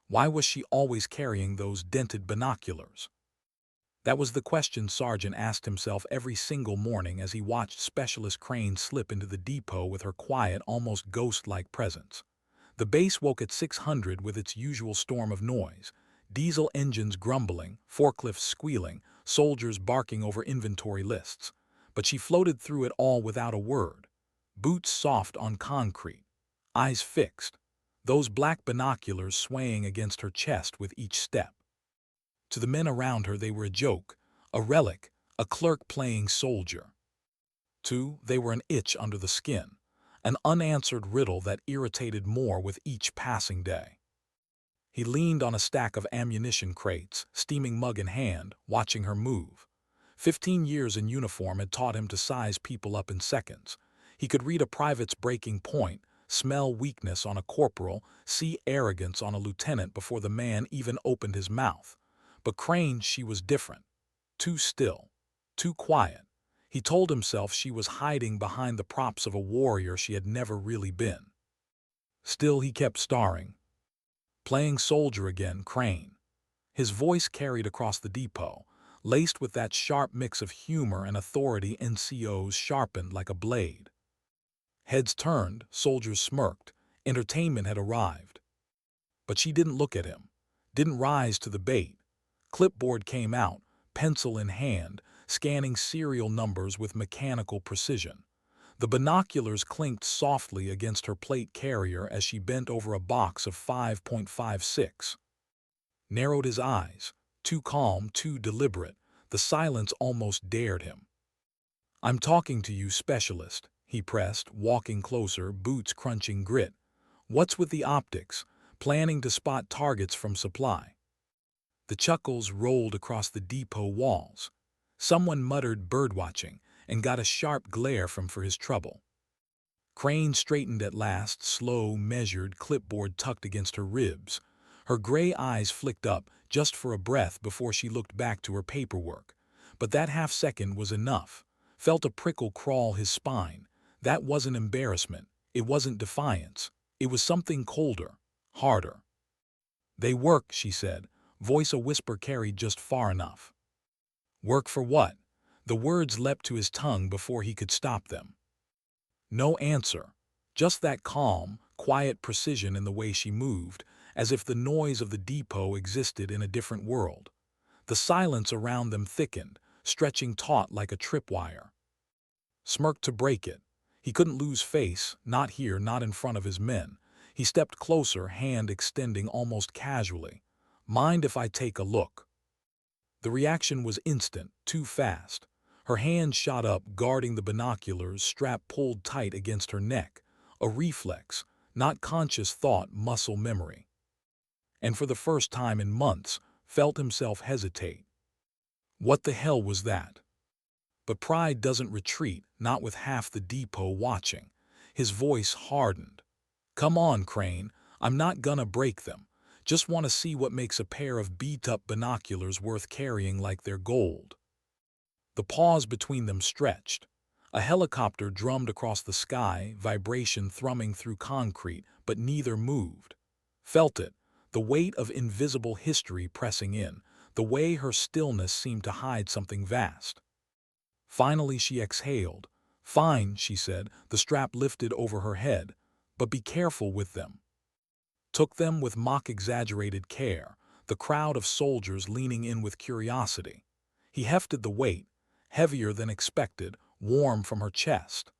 Why was she always carrying those dented binoculars? That was the question Sargent asked himself every single morning as he watched Specialist Crane slip into the depot with her quiet, almost ghost-like presence. The base woke at 600 with its usual storm of noise. Diesel engines grumbling, forklifts squealing, soldiers barking over inventory lists. But she floated through it all without a word. Boots soft on concrete, eyes fixed, those black binoculars swaying against her chest with each step. To the men around her they were a joke, a relic, a clerk playing soldier. They were an itch under the skin, an unanswered riddle that irritated more with each passing day. He leaned on a stack of ammunition crates, steaming mug in hand, watching her move. 15 years in uniform had taught him to size people up in seconds. He could read a private's breaking point, smell weakness on a corporal, see arrogance on a lieutenant before the man even opened his mouth. But Crane, she was different. Too still. Too quiet. He told himself she was hiding behind the props of a warrior she had never really been. Still, he kept starring. Playing soldier again, Crane. His voice carried across the depot, laced with that sharp mix of humor and authority NCOs sharpened like a blade. Heads turned, soldiers smirked. Entertainment had arrived. But she didn't look at him, didn't rise to the bait. Clipboard came out, pencil in hand, scanning serial numbers with mechanical precision. The binoculars clinked softly against her plate carrier as she bent over a box of 5.56. Narrowed his eyes, too calm, too deliberate. The silence almost dared him. "I'm talking to you, Specialist," he pressed, walking closer, boots crunching grit. "What's with the optics? Planning to spot targets from supply?" The chuckles rolled across the depot walls. Someone muttered birdwatching and got a sharp glare from for his trouble. Crane straightened at last, slow, measured, clipboard tucked against her ribs. Her gray eyes flicked up just for a breath before she looked back to her paperwork. But that half second was enough. Felt a prickle crawl his spine. That wasn't embarrassment. It wasn't defiance. It was something colder, harder. "They work," she said, voice a whisper carried just far enough. Work for what? The words leapt to his tongue before he could stop them. No answer. Just that calm, quiet precision in the way she moved, as if the noise of the depot existed in a different world. The silence around them thickened, stretching taut like a tripwire. Smirked to break it. He couldn't lose face, not here, not in front of his men. He stepped closer, hand extending almost casually. "Mind if I take a look?" The reaction was instant, too fast. Her hand shot up, guarding the binoculars, strap pulled tight against her neck. A reflex, not conscious thought, muscle memory. And for the first time in months, felt himself hesitate. What the hell was that? But pride doesn't retreat, not with half the depot watching. His voice hardened. "Come on, Crane, I'm not gonna break them. Just want to see what makes a pair of beat-up binoculars worth carrying like they're gold." The pause between them stretched. A helicopter drummed across the sky, vibration thrumming through concrete, but neither moved. Felt it, the weight of invisible history pressing in, the way her stillness seemed to hide something vast. Finally she exhaled. "Fine," she said, the strap lifted over her head. "But be careful with them." Took them with mock-exaggerated care, the crowd of soldiers leaning in with curiosity. He hefted the weight, heavier than expected, warm from her chest.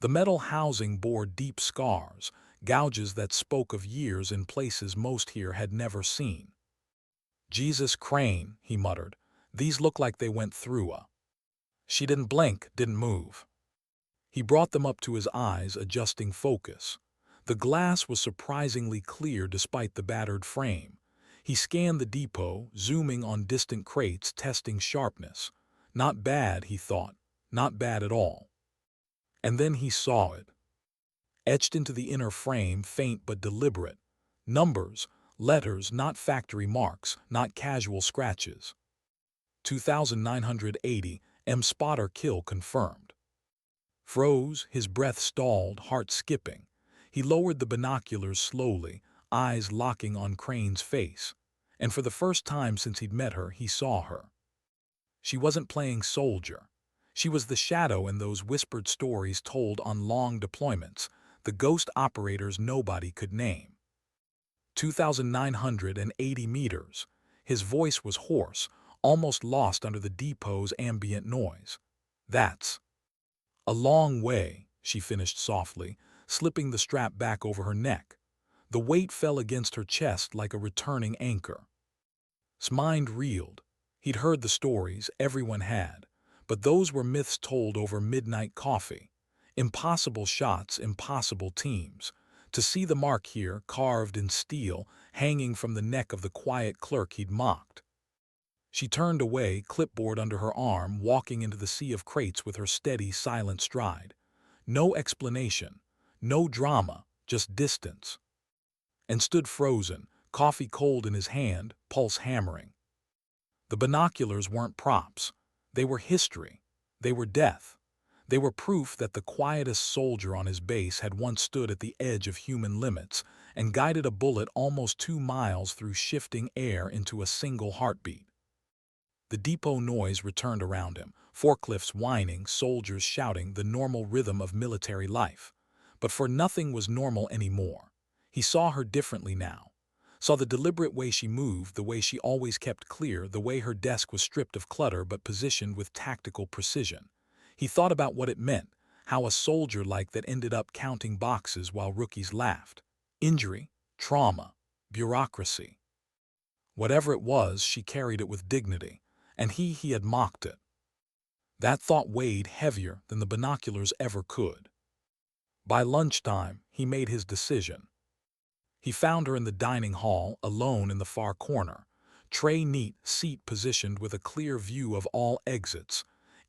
The metal housing bore deep scars, gouges that spoke of years in places most here had never seen. "Jesus, Crane," he muttered, "these look like they went through a—" She didn't blink, didn't move. He brought them up to his eyes, adjusting focus. The glass was surprisingly clear despite the battered frame. He scanned the depot, zooming on distant crates, testing sharpness. Not bad, he thought. Not bad at all. And then he saw it. Etched into the inner frame, faint but deliberate. Numbers, letters, not factory marks, not casual scratches. 2980, M-spotter kill confirmed. Froze, his breath stalled, heart skipping. He lowered the binoculars slowly, eyes locking on Crane's face. And for the first time since he'd met her, he saw her. She wasn't playing soldier. She was the shadow in those whispered stories told on long deployments, the ghost operators nobody could name. 2,980 meters. His voice was hoarse, almost lost under the depot's ambient noise. That's a long way, she finished softly, slipping the strap back over her neck. The weight fell against her chest like a returning anchor. His mind reeled. He'd heard the stories, everyone had, but those were myths told over midnight coffee. Impossible shots, impossible teams. To see the mark here, carved in steel, hanging from the neck of the quiet clerk he'd mocked. She turned away, clipboard under her arm, walking into the sea of crates with her steady, silent stride. No explanation, no drama, just distance. And stood frozen, coffee cold in his hand, pulse hammering. The binoculars weren't props. They were history. They were death. They were proof that the quietest soldier on his base had once stood at the edge of human limits and guided a bullet almost 2 miles through shifting air into a single heartbeat. The depot noise returned around him, forklifts whining, soldiers shouting, the normal rhythm of military life. But for nothing was normal anymore. He saw her differently now. Saw the deliberate way she moved, the way she always kept clear, the way her desk was stripped of clutter but positioned with tactical precision. He thought about what it meant, how a soldier like that ended up counting boxes while rookies laughed. Injury, trauma, bureaucracy. Whatever it was, she carried it with dignity, and he had mocked it. That thought weighed heavier than the binoculars ever could. By lunchtime, he made his decision. He found her in the dining hall, alone in the far corner, tray neat, seat positioned with a clear view of all exits,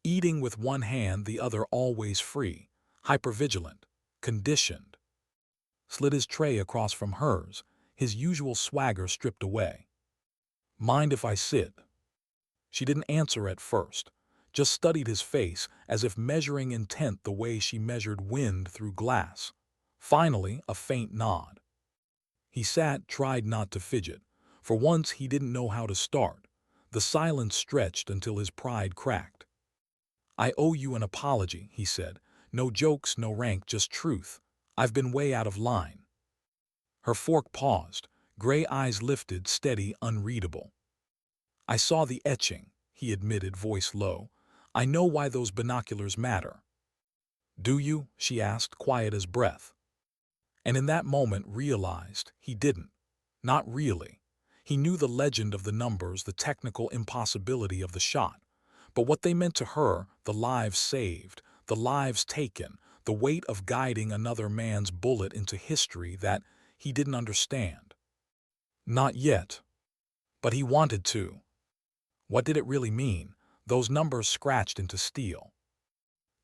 eating with one hand, the other always free, hypervigilant, conditioned. Slid his tray across from hers, his usual swagger stripped away. "Mind if I sit?" She didn't answer at first, just studied his face as if measuring intent the way she measured wind through glass. Finally, a faint nod. He sat, tried not to fidget. For once, he didn't know how to start. The silence stretched until his pride cracked. "I owe you an apology," he said. "No jokes, no rank, just truth. I've been way out of line." Her fork paused, gray eyes lifted, steady, unreadable. "I saw the etching," he admitted, voice low. "I know why those binoculars matter." "Do you?" she asked, quiet as breath. And in that moment realized he didn't. Not really. He knew the legend of the numbers, the technical impossibility of the shot. But what they meant to her, the lives saved, the lives taken, the weight of guiding another man's bullet into history, that he didn't understand. Not yet. But he wanted to. What did it really mean, those numbers scratched into steel?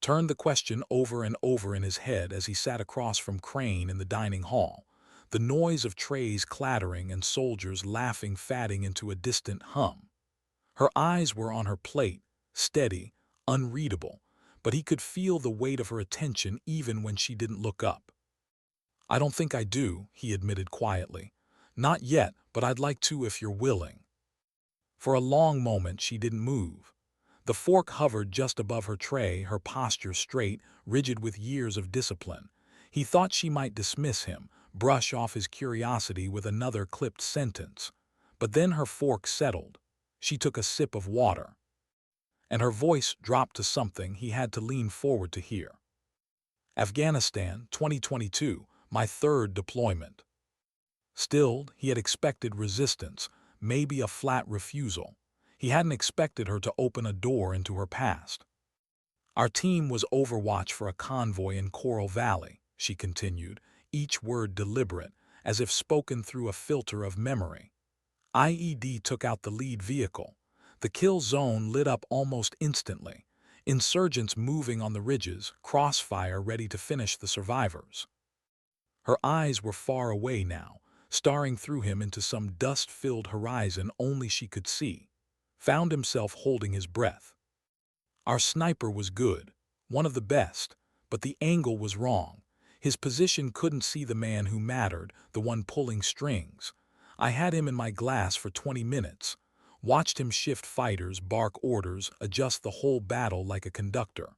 Turned the question over and over in his head as he sat across from Crane in the dining hall, the noise of trays clattering and soldiers laughing fading into a distant hum. Her eyes were on her plate, steady, unreadable, but he could feel the weight of her attention even when she didn't look up. "I don't think I do," he admitted quietly. "Not yet, but I'd like to if you're willing." For a long moment she didn't move. The fork hovered just above her tray, her posture straight, rigid with years of discipline. He thought she might dismiss him, brush off his curiosity with another clipped sentence. But then her fork settled. She took a sip of water. And her voice dropped to something he had to lean forward to hear. "Afghanistan, 2022, my third deployment." Stilled, he had expected resistance, maybe a flat refusal. He hadn't expected her to open a door into her past. "Our team was overwatch for a convoy in Coral Valley," she continued, each word deliberate, as if spoken through a filter of memory. IED took out the lead vehicle. The kill zone lit up almost instantly. Insurgents moving on the ridges, crossfire ready to finish the survivors. Her eyes were far away now, staring through him into some dust-filled horizon only she could see. Found himself holding his breath. "Our sniper was good, one of the best, but the angle was wrong." His position couldn't see the man who mattered, the one pulling strings. I had him in my glass for 20 minutes. Watched him shift fighters, bark orders, adjust the whole battle like a conductor.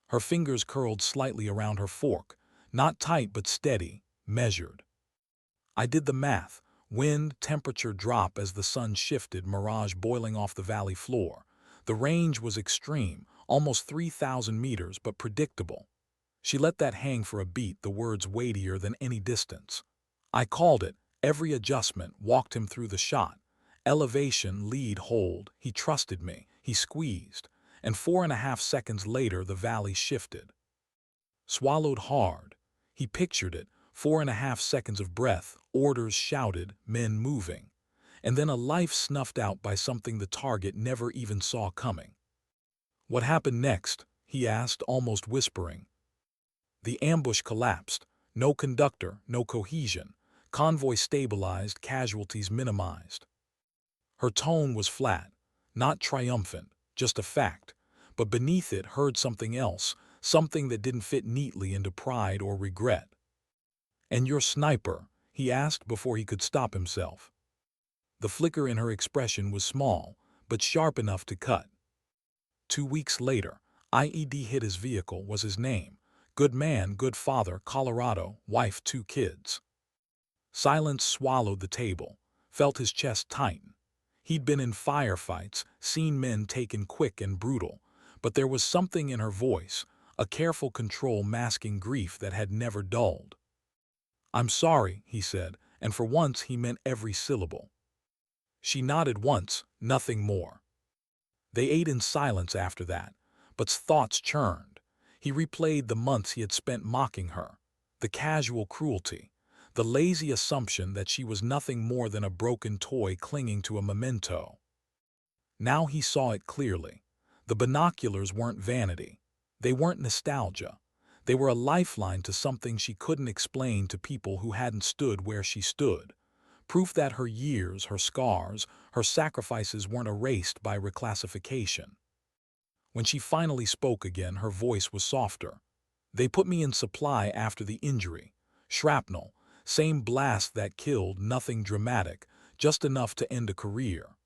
Her fingers curled slightly around her fork, not tight but steady, measured. I did the math. Wind, temperature drop as the sun shifted, mirage boiling off the valley floor. The range was extreme, almost 3,000 meters, but predictable. She let that hang for a beat, the words weightier than any distance. I called it. Every adjustment walked him through the shot. Elevation, lead, hold. He trusted me. He squeezed. And 4.5 seconds later, the valley shifted. Swallowed hard. He pictured it. 4.5 seconds of breath, orders shouted, men moving. And then a life snuffed out by something the target never even saw coming. What happened next? He asked, almost whispering. The ambush collapsed. No conductor, no cohesion. Convoy stabilized, casualties minimized. Her tone was flat, not triumphant, just a fact. But beneath it heard something else, something that didn't fit neatly into pride or regret. "And your sniper?" he asked before he could stop himself. The flicker in her expression was small, but sharp enough to cut. 2 weeks later, IED hit his vehicle, was his name. Good man, good father, Colorado, wife, 2 kids. Silence swallowed the table, felt his chest tighten. He'd been in firefights, seen men taken quick and brutal, but there was something in her voice, a careful control masking grief that had never dulled. "I'm sorry," he said, and for once he meant every syllable. She nodded once, nothing more. They ate in silence after that, but thoughts churned. He replayed the months he had spent mocking her, the casual cruelty, the lazy assumption that she was nothing more than a broken toy clinging to a memento. Now he saw it clearly. The binoculars weren't vanity. They weren't nostalgia. They were a lifeline to something she couldn't explain to people who hadn't stood where she stood. Proof that her years, her scars, her sacrifices weren't erased by reclassification. When she finally spoke again, her voice was softer. "They put me in supply after the injury. Shrapnel. Same blast that killed, nothing dramatic, just enough to end a career."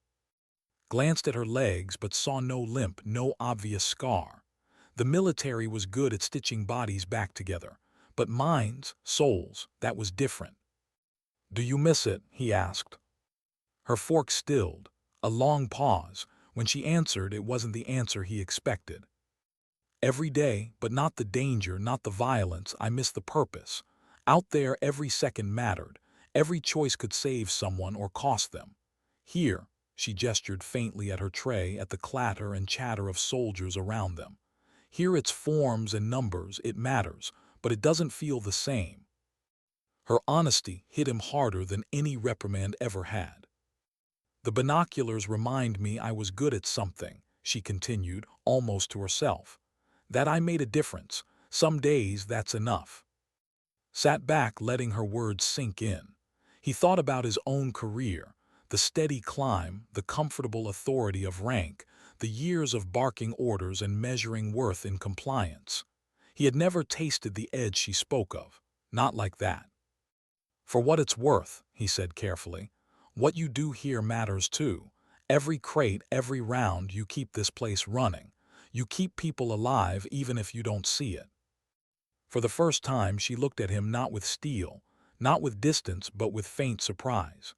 Glanced at her legs but saw no limp, no obvious scar. The military was good at stitching bodies back together, but minds, souls, that was different. "Do you miss it?" he asked. Her fork stilled. A long pause. When she answered, it wasn't the answer he expected. "Every day, but not the danger, not the violence. I miss the purpose. Out there, every second mattered. Every choice could save someone or cost them. Here," she gestured faintly at her tray, at the clatter and chatter of soldiers around them. "Here it's forms and numbers, it matters, but it doesn't feel the same." Her honesty hit him harder than any reprimand ever had. "The binoculars remind me I was good at something," she continued, almost to herself. "That I made a difference. Some days that's enough." Sat back, letting her words sink in. He thought about his own career, the steady climb, the comfortable authority of rank, the years of barking orders and measuring worth in compliance. He had never tasted the edge she spoke of, not like that. "For what it's worth," he said carefully, "what you do here matters too. Every crate, every round, you keep this place running. You keep people alive even if you don't see it." For the first time, she looked at him not with steel, not with distance, but with faint surprise.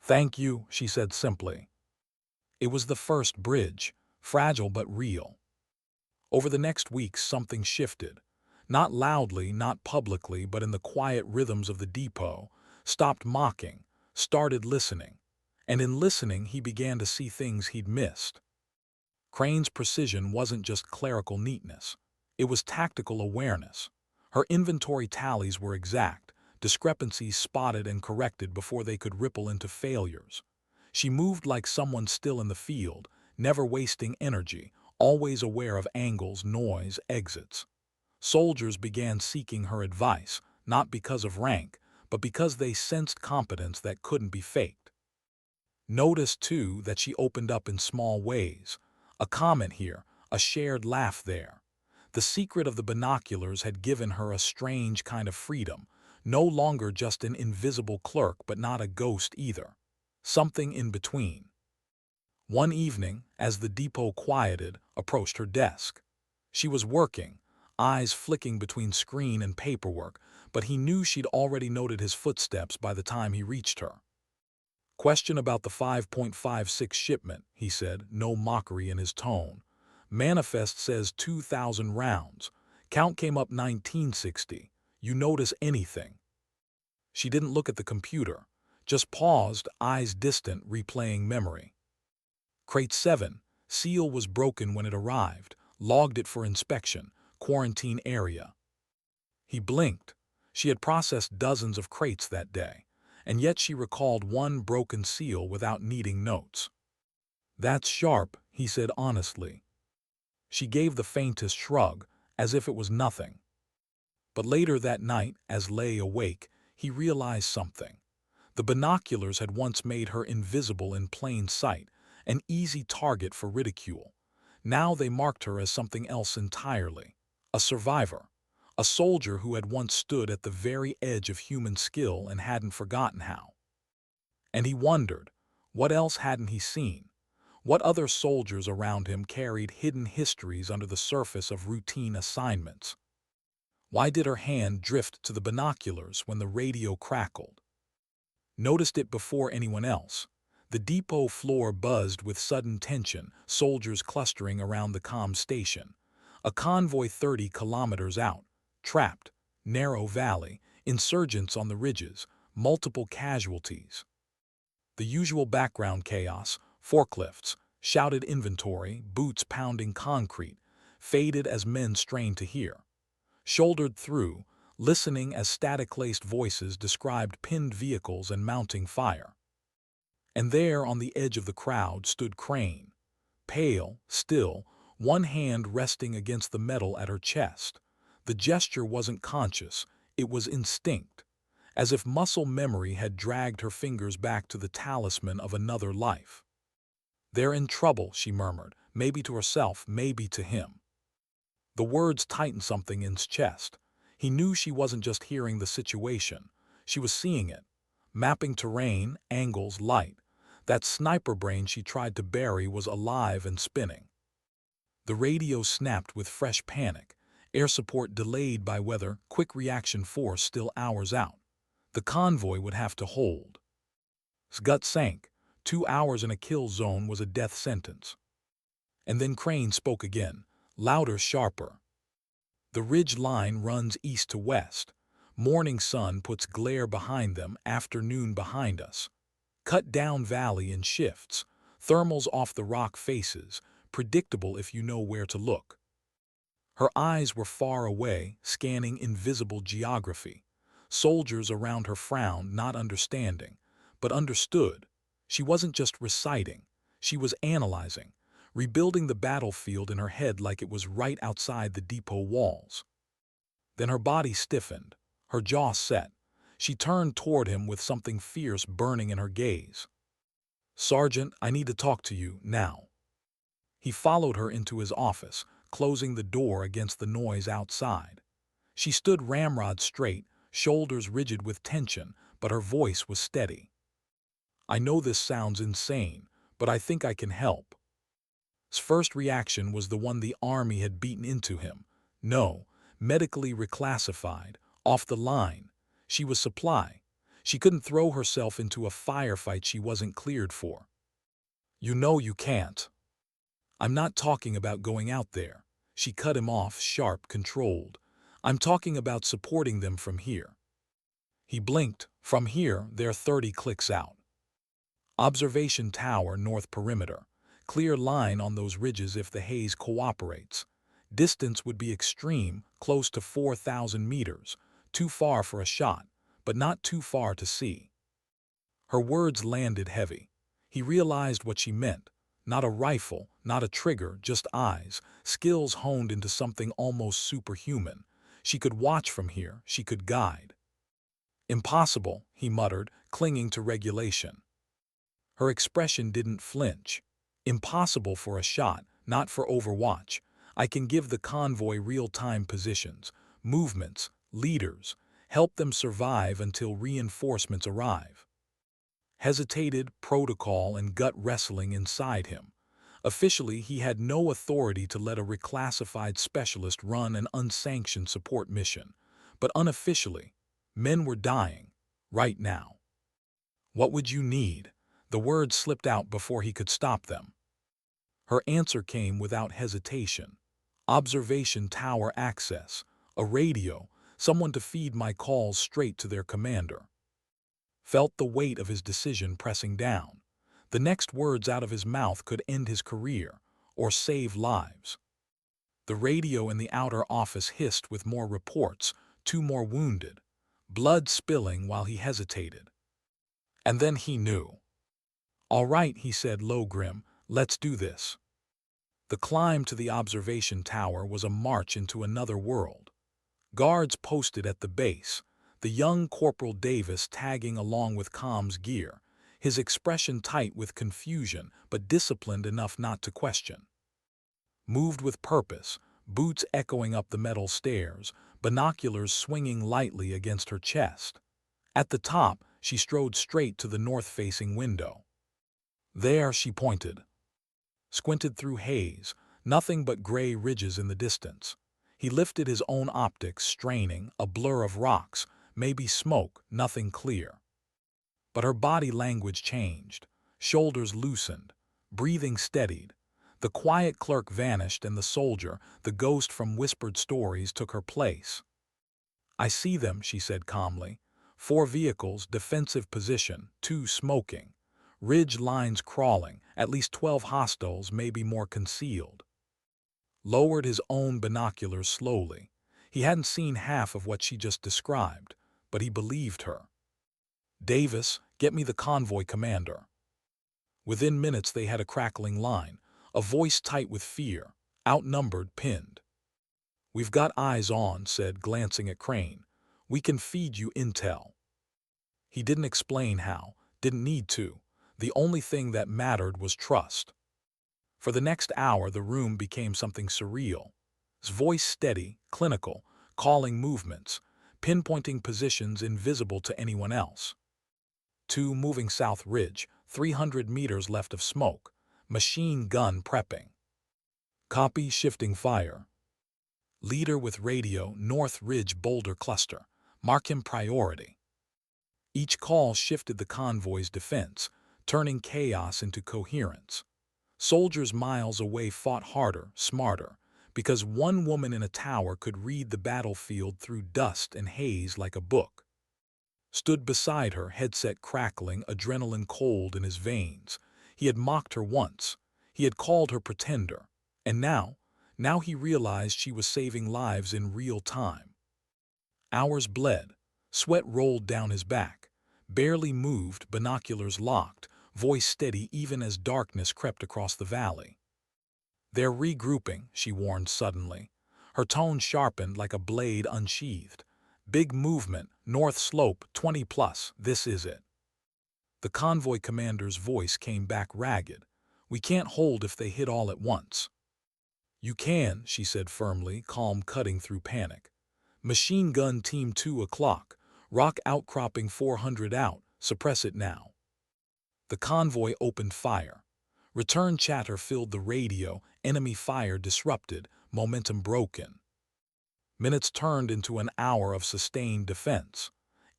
"Thank you," she said simply. It was the first bridge, fragile but real. Over the next weeks, something shifted. Not loudly, not publicly, but in the quiet rhythms of the depot. Stopped mocking, started listening. And in listening, he began to see things he'd missed. Crane's precision wasn't just clerical neatness. It was tactical awareness. Her inventory tallies were exact, discrepancies spotted and corrected before they could ripple into failures. She moved like someone still in the field, never wasting energy, always aware of angles, noise, exits. Soldiers began seeking her advice, not because of rank, but because they sensed competence that couldn't be faked. Noticed, too, that she opened up in small ways. A comment here, a shared laugh there. The secret of the binoculars had given her a strange kind of freedom, no longer just an invisible clerk but not a ghost either. Something in between. One evening, as the depot quieted, approached her desk. She was working, eyes flicking between screen and paperwork, but he knew she'd already noted his footsteps by the time he reached her. "Question about the 5.56 shipment," he said, no mockery in his tone. "Manifest says 2,000 rounds. Count came up 1960. You notice anything?" She didn't look at the computer, just paused, eyes distant, replaying memory. "Crate 7. Seal was broken when it arrived. Logged it for inspection. Quarantine area." He blinked. She had processed dozens of crates that day, and yet she recalled one broken seal without needing notes. "That's sharp," he said honestly. She gave the faintest shrug, as if it was nothing. But later that night, as lay awake, he realized something. The binoculars had once made her invisible in plain sight, an easy target for ridicule. Now they marked her as something else entirely. A survivor. A soldier who had once stood at the very edge of human skill and hadn't forgotten how. And he wondered, what else hadn't he seen? What other soldiers around him carried hidden histories under the surface of routine assignments? Why did her hand drift to the binoculars when the radio crackled? Noticed it before anyone else. The depot floor buzzed with sudden tension, soldiers clustering around the comm station. A convoy 30 kilometers out, trapped, narrow valley, insurgents on the ridges, multiple casualties. The usual background chaos, forklifts, shouted inventory, boots pounding concrete, faded as men strained to hear. Shouldered through, listening as static-laced voices described pinned vehicles and mounting fire. And there on the edge of the crowd stood Crane, pale, still, one hand resting against the metal at her chest. The gesture wasn't conscious, it was instinct, as if muscle memory had dragged her fingers back to the talisman of another life. "They're in trouble," she murmured, maybe to herself, maybe to him. The words tightened something in his chest. He knew she wasn't just hearing the situation, she was seeing it, mapping terrain, angles, light. That sniper brain she tried to bury was alive and spinning. The radio snapped with fresh panic, air support delayed by weather, quick reaction force still hours out. The convoy would have to hold. His gut sank. 2 hours in a kill zone was a death sentence. And then Crane spoke again, louder, sharper. "The ridge line runs east to west. Morning sun puts glare behind them, afternoon behind us. Cut down valley in shifts, thermals off the rock faces, predictable if you know where to look." Her eyes were far away, scanning invisible geography. Soldiers around her frowned, not understanding, but understood. She wasn't just reciting, she was analyzing, rebuilding the battlefield in her head like it was right outside the depot walls. Then her body stiffened, her jaw set. She turned toward him with something fierce burning in her gaze. "Sergeant, I need to talk to you, now." He followed her into his office, closing the door against the noise outside. She stood ramrod straight, shoulders rigid with tension, but her voice was steady. "I know this sounds insane, but I think I can help." His first reaction was the one the army had beaten into him. No, medically reclassified, off the line. She was supply. She couldn't throw herself into a firefight she wasn't cleared for. "You know you can't." "I'm not talking about going out there." She cut him off, sharp, controlled. "I'm talking about supporting them from here." He blinked. "From here, they're 30 clicks out. Observation tower, north perimeter. Clear line on those ridges if the haze cooperates. Distance would be extreme, close to 4,000 meters. Too far for a shot, but not too far to see." Her words landed heavy. He realized what she meant. Not a rifle, not a trigger, just eyes, skills honed into something almost superhuman. She could watch from here, she could guide. "Impossible," he muttered, clinging to regulation. Her expression didn't flinch. "Impossible for a shot, not for Overwatch. I can give the convoy real-time positions, movements, leaders, help them survive until reinforcements arrive. Hesitated, protocol, and gut wrestling inside him. Officially, he had no authority to let a reclassified specialist run an unsanctioned support mission. But unofficially, men were dying, right now. What would you need? The words slipped out before he could stop them. Her answer came without hesitation. Observation tower access, a radio, someone to feed my calls straight to their commander. Felt the weight of his decision pressing down. The next words out of his mouth could end his career or save lives. The radio in the outer office hissed with more reports, 2 more wounded, blood spilling while he hesitated. And then he knew. "All right," he said low grim, "let's do this." The climb to the observation tower was a march into another world. Guards posted at the base, the young Corporal Davis tagging along with comms gear, his expression tight with confusion but disciplined enough not to question. Moved with purpose, boots echoing up the metal stairs, binoculars swinging lightly against her chest. At the top, she strode straight to the north-facing window. There, she pointed. Squinted through haze, nothing but gray ridges in the distance. He lifted his own optics, straining, a blur of rocks, maybe smoke, nothing clear. But her body language changed. Shoulders loosened. Breathing steadied. The quiet clerk vanished and the soldier, the ghost from whispered stories, took her place. "I see them," she said calmly. 4 vehicles, defensive position, 2 smoking. Ridge lines crawling, at least 12 hostiles, maybe more concealed. Lowered his own binoculars slowly. He hadn't seen half of what she just described, but he believed her. "Davis, get me the convoy commander." Within minutes they had a crackling line, a voice tight with fear, outnumbered, pinned. "We've got eyes on," said, glancing at Crane. "We can feed you intel." He didn't explain how, didn't need to. The only thing that mattered was trust. For the next hour the room became something surreal. His voice steady, clinical, calling movements, pinpointing positions invisible to anyone else. 2 moving south ridge, 300 meters left of smoke. Machine gun prepping. Copy, shifting fire. Leader with radio, north ridge boulder cluster. Mark him priority. Each call shifted the convoy's defense, turning chaos into coherence. Soldiers miles away fought harder, smarter, because one woman in a tower could read the battlefield through dust and haze like a book. Stood beside her, headset crackling, adrenaline cold in his veins. He had mocked her once. He had called her pretender. And now he realized she was saving lives in real time. Hours bled. Sweat rolled down his back. Barely moved, binoculars locked, voice steady even as darkness crept across the valley. "They're regrouping," she warned suddenly. Her tone sharpened like a blade unsheathed. "Big movement, north slope, 20+, this is it." The convoy commander's voice came back ragged. "We can't hold if they hit all at once." "You can," she said firmly, calm cutting through panic. "Machine gun team 2 o'clock. Rock outcropping 400 out. Suppress it now." The convoy opened fire. Return chatter filled the radio, enemy fire disrupted, momentum broken. Minutes turned into an hour of sustained defense.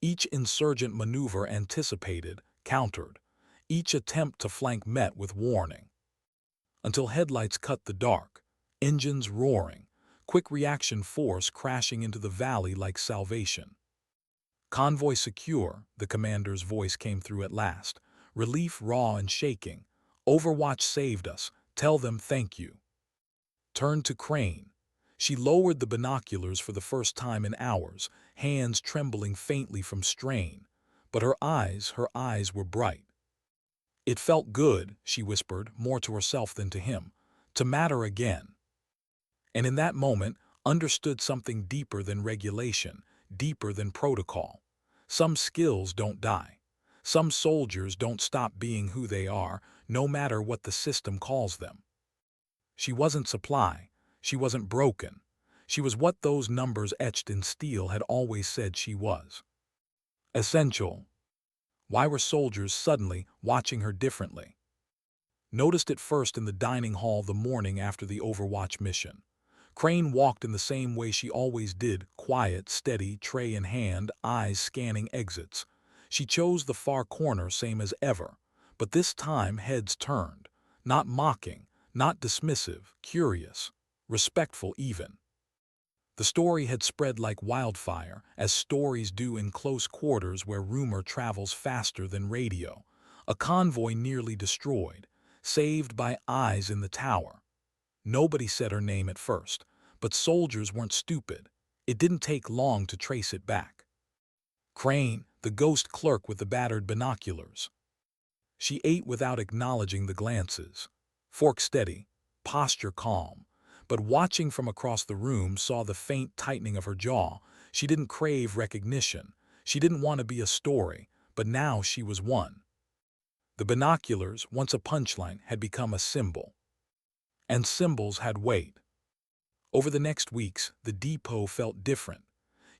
Each insurgent maneuver anticipated, countered. Each attempt to flank met with warning. Until headlights cut the dark, engines roaring, quick reaction force crashing into the valley like salvation. "Convoy secure," the commander's voice came through at last. Relief raw and shaking. "Overwatch saved us. Tell them thank you." Turned to Crane. She lowered the binoculars for the first time in hours, hands trembling faintly from strain. But her eyes were bright. "It felt good," she whispered, more to herself than to him, "to matter again." And in that moment, understood something deeper than regulation, deeper than protocol. Some skills don't die. Some soldiers don't stop being who they are, no matter what the system calls them. She wasn't supply. She wasn't broken. She was what those numbers etched in steel had always said she was. Essential. Why were soldiers suddenly watching her differently? Noticed it first in the dining hall the morning after the Overwatch mission. Crane walked in the same way she always did, quiet, steady, tray in hand, eyes scanning exits. She chose the far corner same as ever, but this time heads turned. Not mocking, not dismissive, curious, respectful even. The story had spread like wildfire, as stories do in close quarters where rumor travels faster than radio. A convoy nearly destroyed, saved by eyes in the tower. Nobody said her name at first, but soldiers weren't stupid. It didn't take long to trace it back. Crane, the ghost clerk with the battered binoculars. She ate without acknowledging the glances. Fork steady, posture calm, but watching from across the room saw the faint tightening of her jaw. She didn't crave recognition. She didn't want to be a story, but now she was one. The binoculars, once a punchline, had become a symbol. And symbols had weight. Over the next weeks, the depot felt different.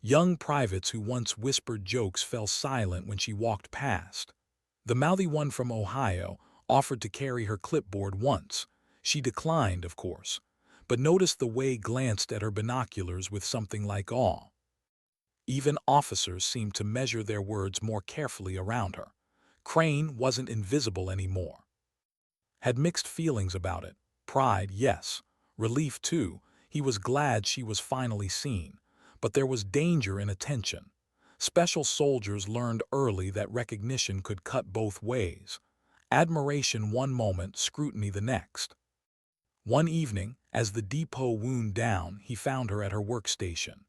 Young privates who once whispered jokes fell silent when she walked past. The mouthy one from Ohio offered to carry her clipboard once. She declined, of course, but noticed the way glanced at her binoculars with something like awe. Even officers seemed to measure their words more carefully around her. Crane wasn't invisible anymore. Had mixed feelings about it. Pride, yes. Relief, too. He was glad she was finally seen. But there was danger in attention. Special soldiers learned early that recognition could cut both ways. Admiration one moment, scrutiny the next. One evening, as the depot wound down, he found her at her workstation.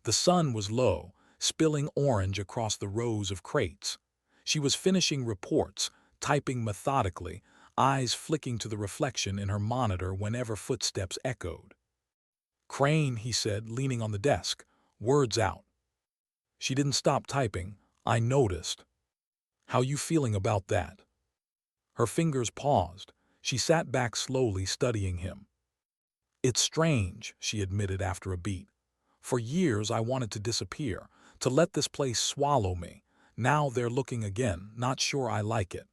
The sun was low, spilling orange across the rows of crates. She was finishing reports, typing methodically, eyes flicking to the reflection in her monitor whenever footsteps echoed. "Crane," he said, leaning on the desk, words out. She didn't stop typing. "I noticed. How you feeling about that?" Her fingers paused. She sat back slowly, studying him. "It's strange," she admitted after a beat. "For years I wanted to disappear, to let this place swallow me. Now they're looking again, not sure I like it."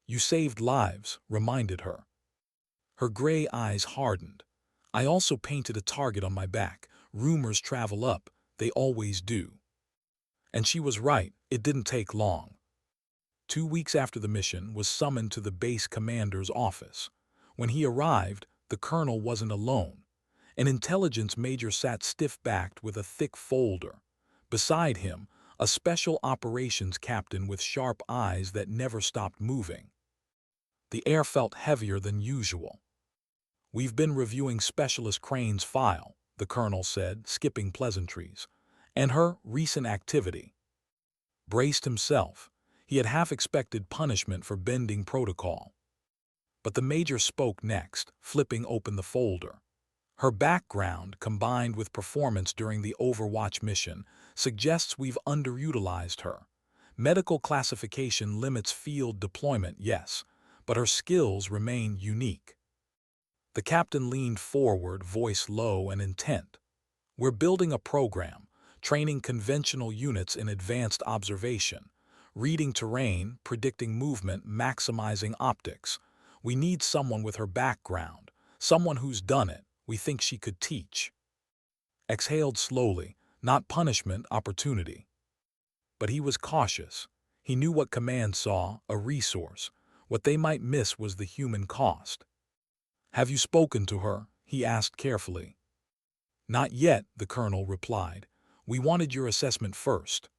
"You saved lives," reminded her. Her gray eyes hardened. "I also painted a target on my back. Rumors travel up. They always do." And she was right. It didn't take long. 2 weeks after the mission was summoned to the base commander's office. When he arrived, the colonel wasn't alone. An intelligence major sat stiff-backed with a thick folder. Beside him, a special operations captain with sharp eyes that never stopped moving. The air felt heavier than usual. "We've been reviewing Specialist Crane's file," the colonel said, skipping pleasantries, "and her recent activity." Braced himself. He had half expected punishment for bending protocol. But the major spoke next, flipping open the folder. "Her background, combined with performance during the Overwatch mission, suggests we've underutilized her. Medical classification limits field deployment, yes, but her skills remain unique." The captain leaned forward, voice low and intent. "We're building a program, training conventional units in advanced observation, reading terrain, predicting movement, maximizing optics. We need someone with her background, someone who's done it. We think she could teach." Exhaled slowly, not punishment, opportunity. But he was cautious. He knew what command saw, a resource. What they might miss was the human cost. "Have you spoken to her?" he asked carefully. "Not yet," the colonel replied. "We wanted your assessment first."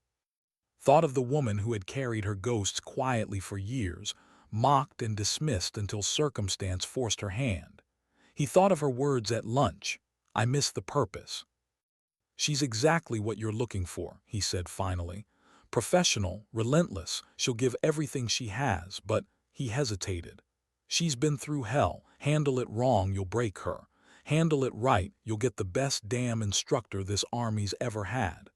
Thought of the woman who had carried her ghosts quietly for years, mocked and dismissed until circumstance forced her hand. He thought of her words at lunch, "I miss the purpose." "She's exactly what you're looking for," he said finally. "Professional, relentless, she'll give everything she has," but he hesitated. "She's been through hell. Handle it wrong, you'll break her. Handle it right, you'll get the best damn instructor this army's ever had."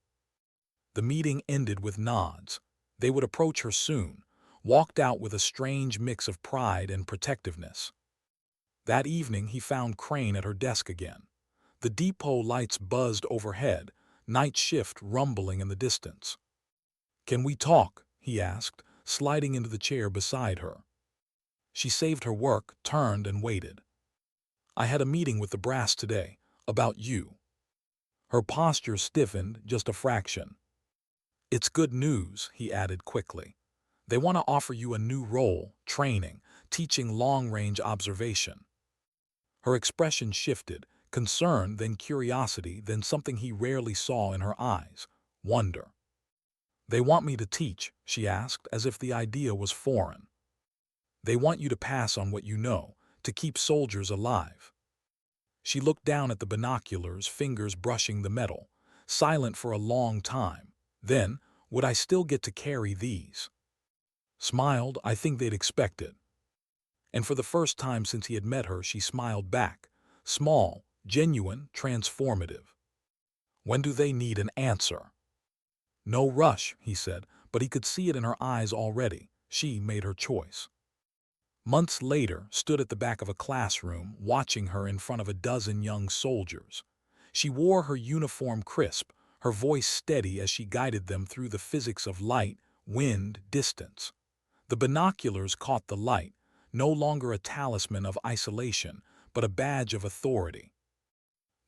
The meeting ended with nods. They would approach her soon, walked out with a strange mix of pride and protectiveness. That evening he found Crane at her desk again. The depot lights buzzed overhead, night shift rumbling in the distance. "Can we talk?" he asked, sliding into the chair beside her. She saved her work, turned, and waited. "I had a meeting with the brass today, about you." Her posture stiffened just a fraction. "It's good news," he added quickly. "They want to offer you a new role, training, teaching long-range observation." Her expression shifted, concern, then curiosity, then something he rarely saw in her eyes, wonder. "They want me to teach?" she asked, as if the idea was foreign. "They want you to pass on what you know, to keep soldiers alive." She looked down at the binoculars, fingers brushing the metal, silent for a long time. Then, "Would I still get to carry these?" Smiled. I think they'd expect it. And for the first time since he had met her, she smiled back. Small, genuine, transformative. "When do they need an answer?" "No rush," he said, but he could see it in her eyes already. She made her choice. Months later, stood at the back of a classroom, watching her in front of a dozen young soldiers. She wore her uniform crisp, her voice steady as she guided them through the physics of light, wind, distance. The binoculars caught the light, no longer a talisman of isolation, but a badge of authority.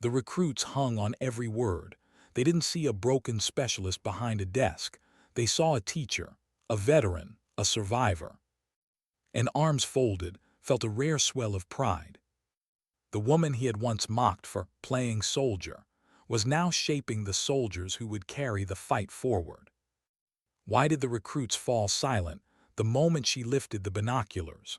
The recruits hung on every word. They didn't see a broken specialist behind a desk. They saw a teacher, a veteran, a survivor. And arms folded, felt a rare swell of pride. The woman he had once mocked for playing soldier was now shaping the soldiers who would carry the fight forward. Why did the recruits fall silent the moment she lifted the binoculars?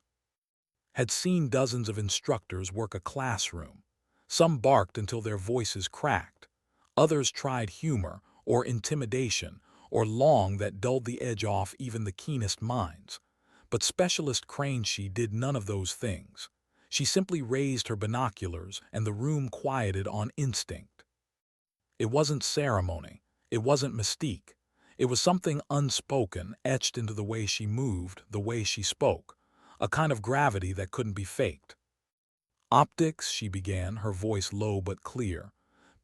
Had seen dozens of instructors work a classroom. Some barked until their voices cracked. Others tried humor or intimidation or long that dulled the edge off even the keenest minds. But Specialist Crane, she did none of those things. She simply raised her binoculars and the room quieted on instinct. It wasn't ceremony. It wasn't mystique. It was something unspoken, etched into the way she moved, the way she spoke. A kind of gravity that couldn't be faked. "Optics," she began, her voice low but clear.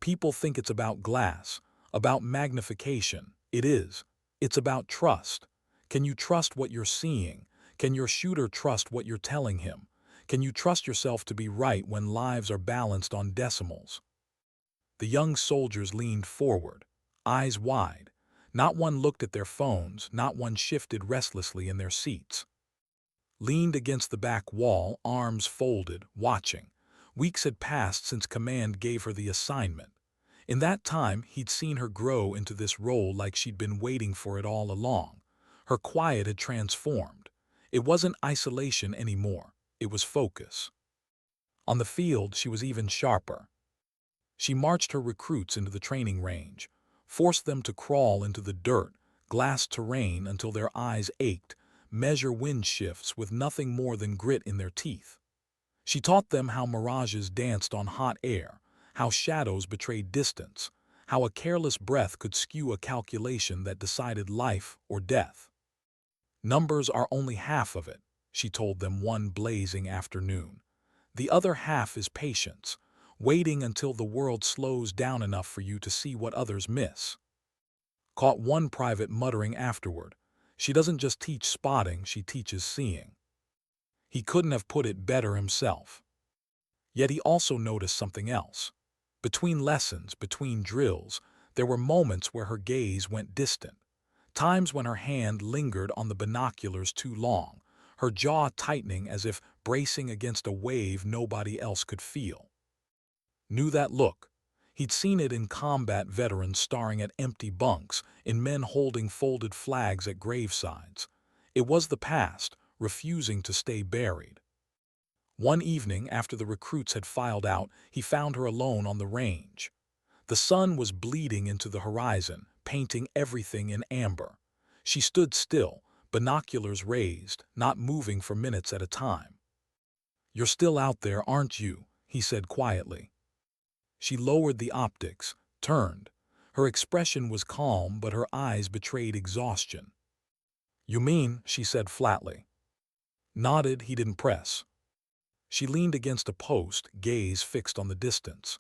"People think it's about glass, about magnification. It is. It's about trust. Can you trust what you're seeing? Can your shooter trust what you're telling him? Can you trust yourself to be right when lives are balanced on decimals?" The young soldiers leaned forward, eyes wide. Not one looked at their phones, not one shifted restlessly in their seats. Leaned against the back wall, arms folded, watching. Weeks had passed since command gave her the assignment. In that time, he'd seen her grow into this role like she'd been waiting for it all along. Her quiet had transformed. It wasn't isolation anymore. It was focus. On the field, she was even sharper. She marched her recruits into the training range, forced them to crawl into the dirt, glass terrain until their eyes ached, measure wind shifts with nothing more than grit in their teeth. She taught them how mirages danced on hot air, how shadows betrayed distance, how a careless breath could skew a calculation that decided life or death. "Numbers are only half of it," she told them one blazing afternoon. "The other half is patience, waiting until the world slows down enough for you to see what others miss." Caught one private muttering afterward, "She doesn't just teach spotting, she teaches seeing." He couldn't have put it better himself. Yet he also noticed something else. Between lessons, between drills, there were moments where her gaze went distant. Times when her hand lingered on the binoculars too long, her jaw tightening as if bracing against a wave nobody else could feel. Knew that look. He'd seen it in combat veterans staring at empty bunks, in men holding folded flags at gravesides. It was the past, refusing to stay buried. One evening, after the recruits had filed out, he found her alone on the range. The sun was bleeding into the horizon, painting everything in amber. She stood still, binoculars raised, not moving for minutes at a time. "You're still out there, aren't you?" he said quietly. She lowered the optics, turned. Her expression was calm, but her eyes betrayed exhaustion. "You mean," she said flatly. Nodded, he didn't press. She leaned against a post, gaze fixed on the distance.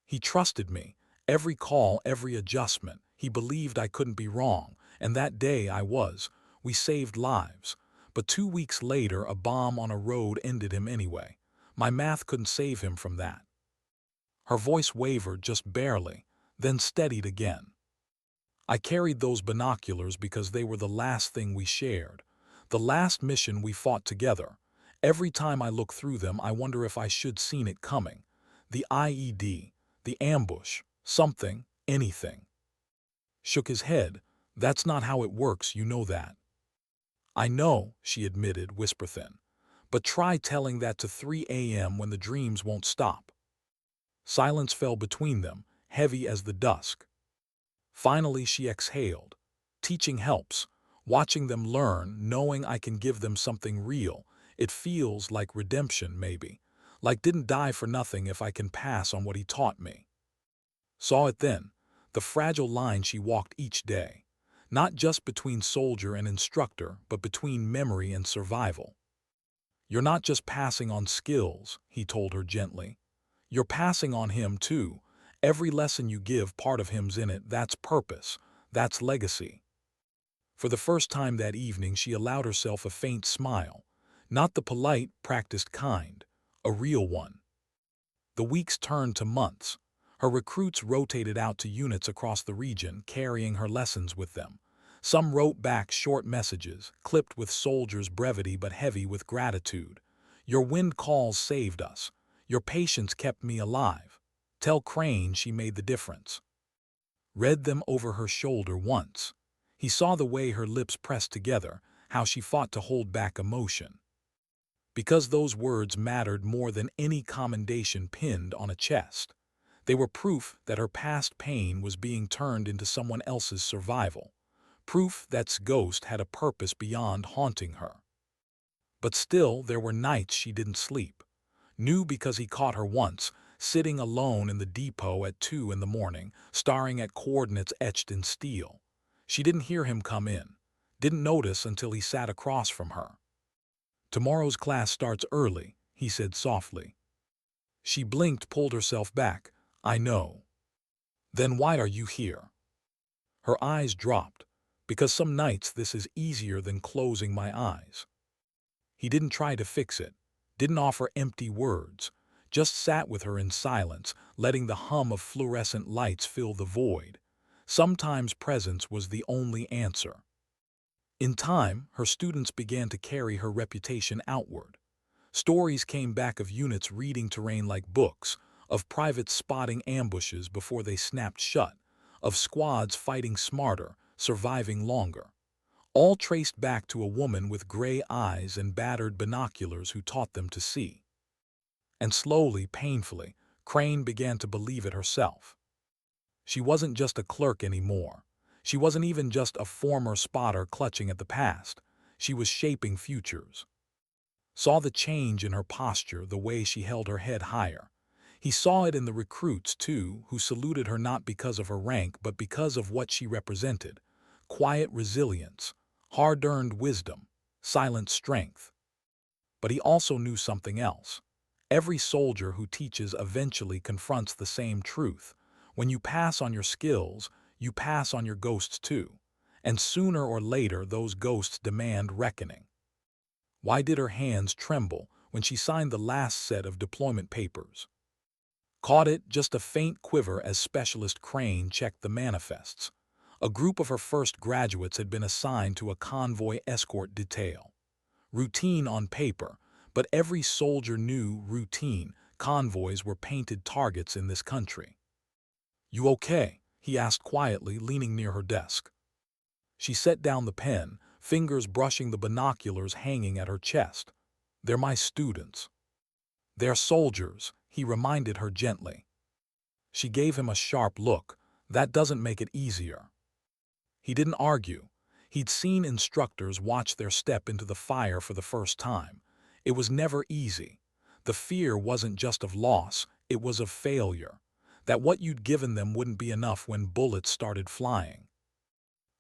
He trusted me. Every call, every adjustment. He believed I couldn't be wrong, and that day I was. We saved lives. But 2 weeks later, a bomb on a road ended him anyway. My math couldn't save him from that. Her voice wavered just barely, then steadied again. I carried those binoculars because they were the last thing we shared, the last mission we fought together. Every time I look through them, I wonder if I should seen it coming. The IED, the ambush, something, anything. Shook his head. That's not how it works, you know that. I know, she admitted, whisper thin. But try telling that to 3 a.m. when the dreams won't stop. Silence fell between them, heavy as the dusk. Finally she exhaled. Teaching helps. Watching them learn, knowing I can give them something real, it feels like redemption, maybe. Like didn't die for nothing if I can pass on what he taught me. Saw it then, the fragile line she walked each day. Not just between soldier and instructor, but between memory and survival. You're not just passing on skills, he told her gently. You're passing on him too. Every lesson you give, part of him's in it. That's purpose. That's legacy. For the first time that evening, she allowed herself a faint smile. Not the polite, practiced kind. A real one. The weeks turned to months. Her recruits rotated out to units across the region, carrying her lessons with them. Some wrote back short messages, clipped with soldiers' brevity but heavy with gratitude. Your wind calls saved us. Your patience kept me alive. Tell Crane she made the difference. Read them over her shoulder once. He saw the way her lips pressed together, how she fought to hold back emotion. Because those words mattered more than any commendation pinned on a chest. They were proof that her past pain was being turned into someone else's survival. Proof that ghost had a purpose beyond haunting her. But still, there were nights she didn't sleep. Knew because he caught her once, sitting alone in the depot at 2 in the morning, staring at coordinates etched in steel. She didn't hear him come in. Didn't notice until he sat across from her. Tomorrow's class starts early, he said softly. She blinked, pulled herself back. I know. Then why are you here? Her eyes dropped. Because some nights this is easier than closing my eyes. He didn't try to fix it. Didn't offer empty words. Just sat with her in silence, letting the hum of fluorescent lights fill the void. Sometimes presence was the only answer. In time, her students began to carry her reputation outward. Stories came back of units reading terrain like books, of privates spotting ambushes before they snapped shut, of squads fighting smarter, surviving longer. All traced back to a woman with gray eyes and battered binoculars who taught them to see. And slowly, painfully, Crane began to believe it herself. She wasn't just a clerk anymore. She wasn't even just a former spotter clutching at the past. She was shaping futures. Saw the change in her posture, the way she held her head higher. He saw it in the recruits, too, who saluted her not because of her rank, but because of what she represented. Quiet resilience, hard-earned wisdom, silent strength. But he also knew something else. Every soldier who teaches eventually confronts the same truth. When you pass on your skills, you pass on your ghosts too. And sooner or later, those ghosts demand reckoning. Why did her hands tremble when she signed the last set of deployment papers? Caught it, just a faint quiver as Specialist Crane checked the manifests. A group of her first graduates had been assigned to a convoy escort detail. Routine on paper, but every soldier knew routine. Convoys were painted targets in this country. You okay? He asked quietly, leaning near her desk. She set down the pen, fingers brushing the binoculars hanging at her chest. They're my students. They're soldiers, he reminded her gently. She gave him a sharp look. That doesn't make it easier. He didn't argue. He'd seen instructors watch their step into the fire for the first time. It was never easy. The fear wasn't just of loss, it was of failure. That what you'd given them wouldn't be enough when bullets started flying.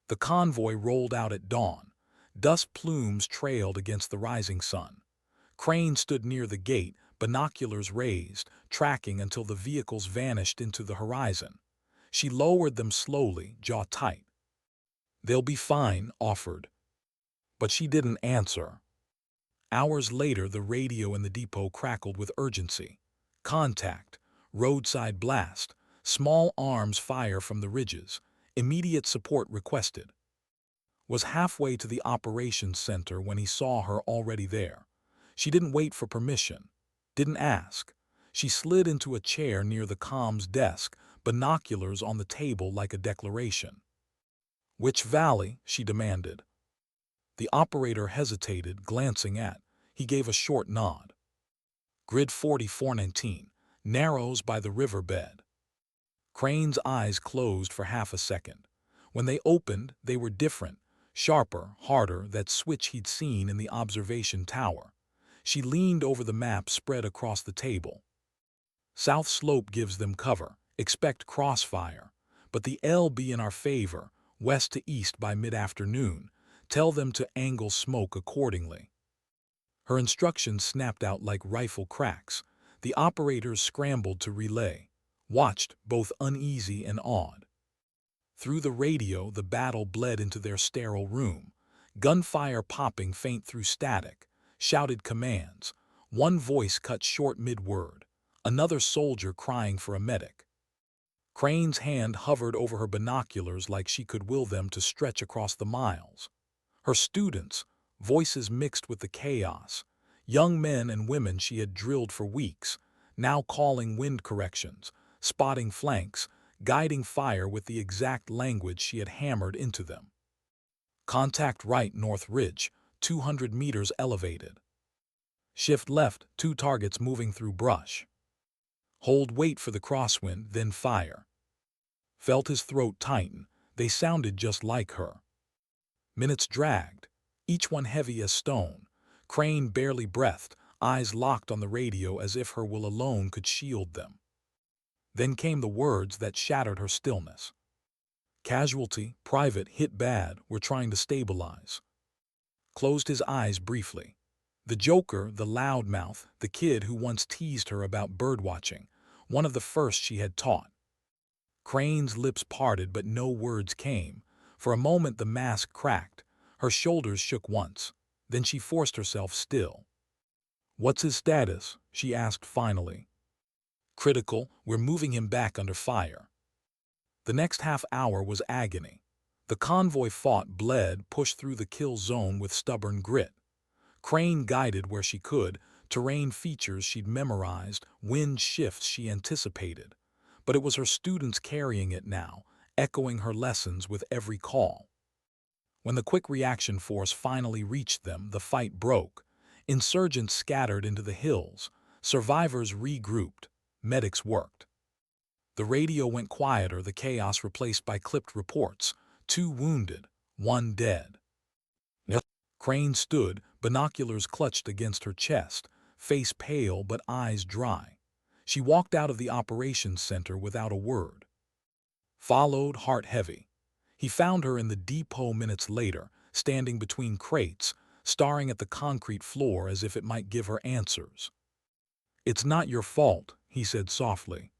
The convoy rolled out at dawn. Dust plumes trailed against the rising sun. Crane stood near the gate, binoculars raised, tracking until the vehicles vanished into the horizon. She lowered them slowly, jaw tight. "They'll be fine," offered. But she didn't answer. Hours later, the radio in the depot crackled with urgency. "Contact. Roadside blast. Small arms fire from the ridges. Immediate support requested." Was halfway to the operations center when he saw her already there. She didn't wait for permission. Didn't ask. She slid into a chair near the comms desk, binoculars on the table like a declaration. "Which valley?" she demanded. The operator hesitated, glancing at. He gave a short nod. "Grid 4419, narrows by the riverbed." Crane's eyes closed for half a second. When they opened, they were different, sharper, harder, that switch he'd seen in the observation tower. She leaned over the map spread across the table. "South slope gives them cover. Expect crossfire. But the L be in our favor, west to east by mid-afternoon. Tell them to angle smoke accordingly." Her instructions snapped out like rifle cracks. The operators scrambled to relay. Watched, both uneasy and awed. Through the radio, the battle bled into their sterile room. Gunfire popping faint through static. Shouted commands. One voice cut short mid-word. Another soldier crying for a medic. Crane's hand hovered over her binoculars like she could will them to stretch across the miles. Her students, voices mixed with the chaos. Young men and women she had drilled for weeks, now calling wind corrections, spotting flanks, guiding fire with the exact language she had hammered into them. "Contact right north ridge, 200 meters elevated. Shift left, 2 targets moving through brush. Hold wait for the crosswind, then fire." Felt his throat tighten. They sounded just like her. Minutes dragged, each one heavy as stone. Crane barely breathed, eyes locked on the radio as if her will alone could shield them. Then came the words that shattered her stillness. "Casualty, private, hit bad, we're trying to stabilize." Closed his eyes briefly. The joker, the loudmouth, the kid who once teased her about birdwatching, one of the first she had taught. Crane's lips parted but no words came. For a moment the mask cracked. Her shoulders shook once. Then she forced herself still. "What's his status?" she asked finally. "Critical, we're moving him back under fire." The next half hour was agony. The convoy fought, bled, pushed through the kill zone with stubborn grit. Crane guided where she could, terrain features she'd memorized, wind shifts she anticipated. But it was her students carrying it now, echoing her lessons with every call. When the quick reaction force finally reached them, the fight broke. Insurgents scattered into the hills. Survivors regrouped. Medics worked. The radio went quieter, the chaos replaced by clipped reports. 2 wounded, 1 dead. Yep. Crane stood, binoculars clutched against her chest, face pale but eyes dry. She walked out of the operations center without a word. Followed, heart heavy. He found her in the depot minutes later, standing between crates, staring at the concrete floor as if it might give her answers. "It's not your fault," he said softly.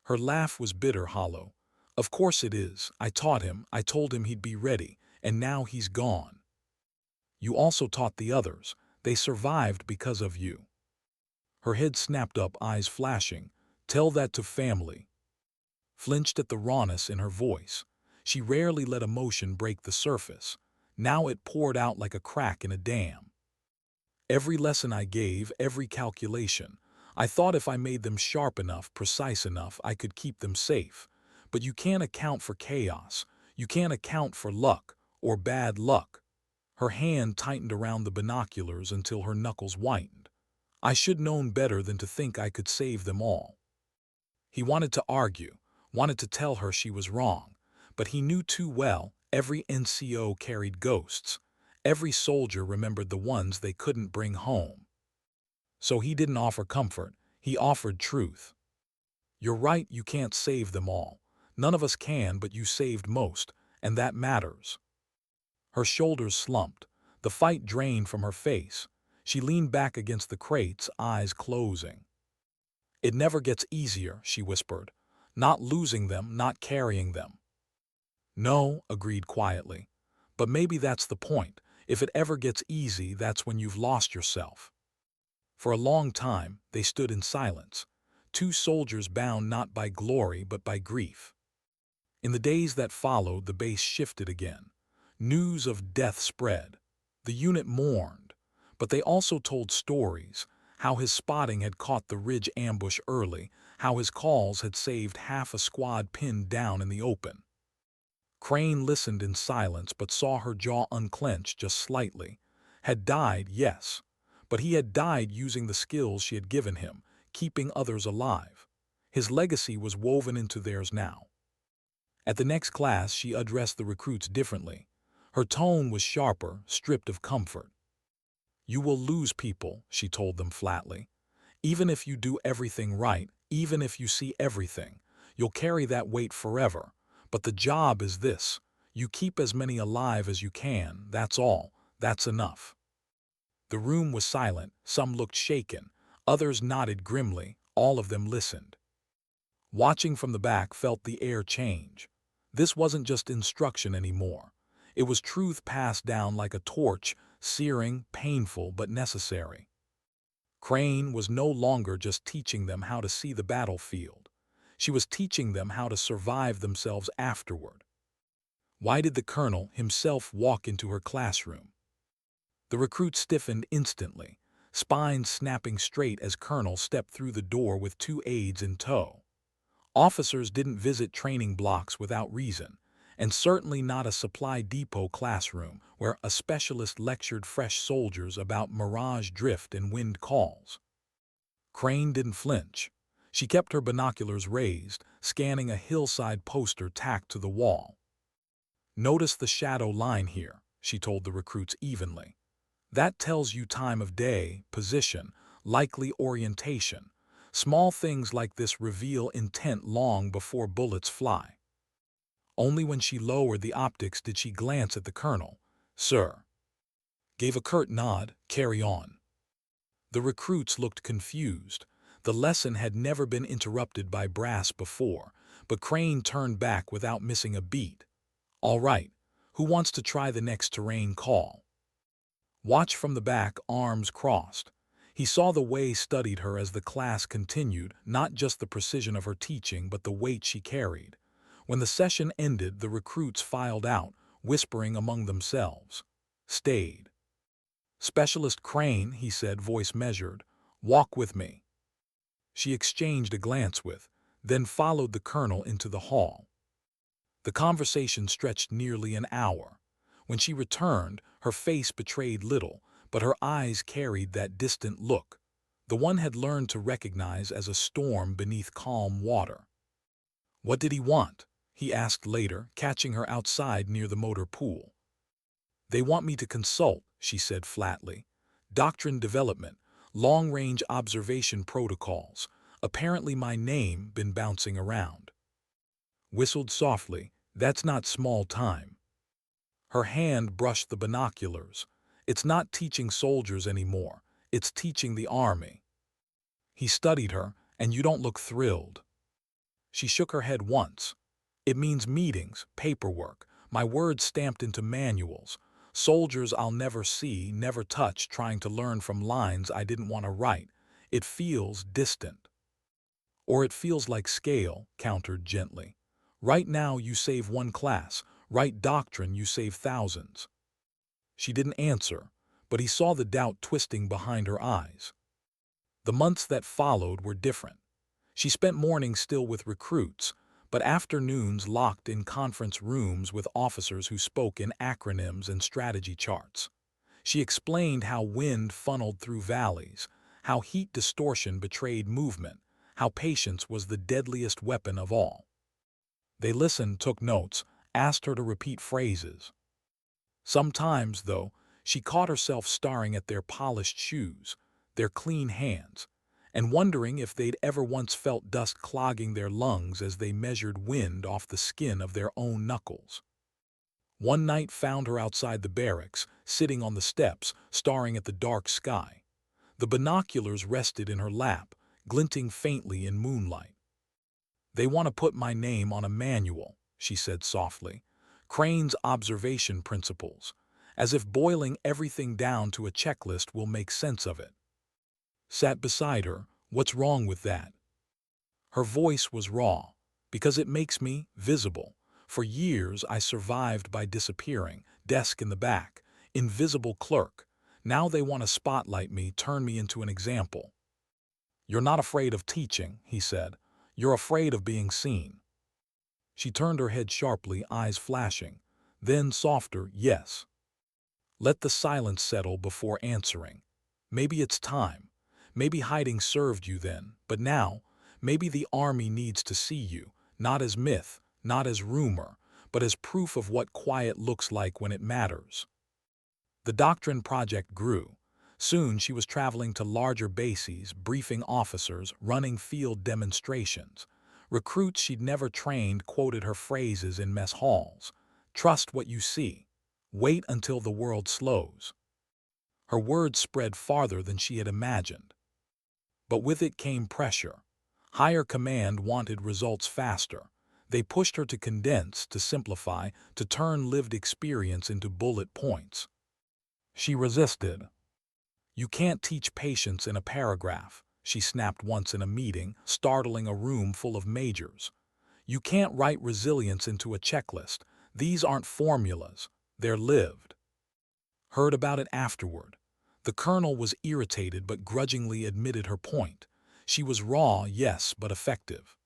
Her laugh was bitter, hollow. "Of course it is. I taught him, I told him he'd be ready, and now he's gone. You also taught the others. They survived because of you." Her head snapped up, eyes flashing. "Tell that to family." Flinched at the rawness in her voice. She rarely let emotion break the surface. Now it poured out like a crack in a dam. "Every lesson I gave, every calculation. I thought if I made them sharp enough, precise enough, I could keep them safe. But you can't account for chaos. You can't account for luck, or bad luck." Her hand tightened around the binoculars until her knuckles whitened. "I should known better than to think I could save them all." He wanted to argue, wanted to tell her she was wrong, but he knew too well every NCO carried ghosts. Every soldier remembered the ones they couldn't bring home. So he didn't offer comfort, he offered truth. "You're right, you can't save them all. None of us can, but you saved most, and that matters." Her shoulders slumped. The fight drained from her face. She leaned back against the crates, eyes closing. "It never gets easier," she whispered. "Not losing them, not carrying them." "No," agreed quietly. "But maybe that's the point. If it ever gets easy, that's when you've lost yourself." For a long time, they stood in silence, two soldiers bound not by glory but by grief. In the days that followed, the base shifted again. News of death spread. The unit mourned, but they also told stories, how his spotting had caught the ridge ambush early, how his calls had saved half a squad pinned down in the open. Crane listened in silence but saw her jaw unclench just slightly. Had died, yes, but he had died using the skills she had given him, keeping others alive. His legacy was woven into theirs now. At the next class, she addressed the recruits differently. Her tone was sharper, stripped of comfort. "You will lose people," she told them flatly. "Even if you do everything right, even if you see everything, you'll carry that weight forever. But the job is this. You keep as many alive as you can, that's all. That's enough." The room was silent. Some looked shaken. Others nodded grimly. All of them listened. Watching from the back, felt the air change. This wasn't just instruction anymore. It was truth passed down like a torch, searing, painful, but necessary. Crane was no longer just teaching them how to see the battlefield. She was teaching them how to survive themselves afterward. Why did the colonel himself walk into her classroom? The recruit stiffened instantly, spines snapping straight as Colonel stepped through the door with two aides in tow. Officers didn't visit training blocks without reason, and certainly not a supply depot classroom where a specialist lectured fresh soldiers about mirage drift and wind calls. Crane didn't flinch. She kept her binoculars raised, scanning a hillside poster tacked to the wall. "Notice the shadow line here," she told the recruits evenly. "That tells you time of day, position, likely orientation. Small things like this reveal intent long before bullets fly." Only when she lowered the optics did she glance at the colonel. "Sir." Gave a curt nod. "Carry on." The recruits looked confused. The lesson had never been interrupted by brass before, but Crane turned back without missing a beat. "All right, who wants to try the next terrain call?" Watch from the back, arms crossed. He saw the way studied her as the class continued, not just the precision of her teaching, but the weight she carried. When the session ended, the recruits filed out, whispering among themselves. Stayed. "Specialist Crane," he said, voice measured, "walk with me." She exchanged a glance with, then followed the colonel into the hall. The conversation stretched nearly an hour. When she returned, her face betrayed little, but her eyes carried that distant look, the one had learned to recognize as a storm beneath calm water. "What did he want?" he asked later, catching her outside near the motor pool. "They want me to consult," she said flatly. "Doctrine development, long-range observation protocols. Apparently my name been bouncing around." Whistled softly. "That's not small time." Her hand brushed the binoculars. "It's not teaching soldiers anymore. It's teaching the army." He studied her. "And you don't look thrilled." She shook her head once. "It means meetings, paperwork, my words stamped into manuals. Soldiers I'll never see, never touch, trying to learn from lines I didn't want to write. It feels distant." "Or it feels like scale," countered gently. "Right now you save one class. Right doctrine, you save thousands." She didn't answer, but he saw the doubt twisting behind her eyes. The months that followed were different. She spent mornings still with recruits, but afternoons locked in conference rooms with officers who spoke in acronyms and strategy charts. She explained how wind funneled through valleys, how heat distortion betrayed movement, how patience was the deadliest weapon of all. They listened, took notes, asked her to repeat phrases. Sometimes, though, she caught herself staring at their polished shoes, their clean hands, and wondering if they'd ever once felt dust clogging their lungs as they measured wind off the skin of their own knuckles. One night found her outside the barracks, sitting on the steps, staring at the dark sky. The binoculars rested in her lap, glinting faintly in moonlight. "They want to put my name on a manual," she said softly. "Crane's observation principles, as if boiling everything down to a checklist will make sense of it." Sat beside her, "What's wrong with that?" Her voice was raw. "Because it makes me visible. For years I survived by disappearing, desk in the back, invisible clerk. Now they want to spotlight me, turn me into an example." "You're not afraid of teaching," he said. "You're afraid of being seen." She turned her head sharply, eyes flashing. Then softer, "Yes." Let the silence settle before answering. "Maybe it's time. Maybe hiding served you then, but now, maybe the army needs to see you, not as myth, not as rumor, but as proof of what quiet looks like when it matters." The doctrine project grew. Soon she was traveling to larger bases, briefing officers, running field demonstrations. Recruits she'd never trained quoted her phrases in mess halls. "Trust what you see. Wait until the world slows." Her words spread farther than she had imagined. But with it came pressure. Higher command wanted results faster. They pushed her to condense, to simplify, to turn lived experience into bullet points. She resisted. "You can't teach patience in a paragraph," she snapped once in a meeting, startling a room full of majors. "You can't write resilience into a checklist. These aren't formulas. They're lived." Heard about it afterward. The colonel was irritated but grudgingly admitted her point. She was raw, yes, but effective.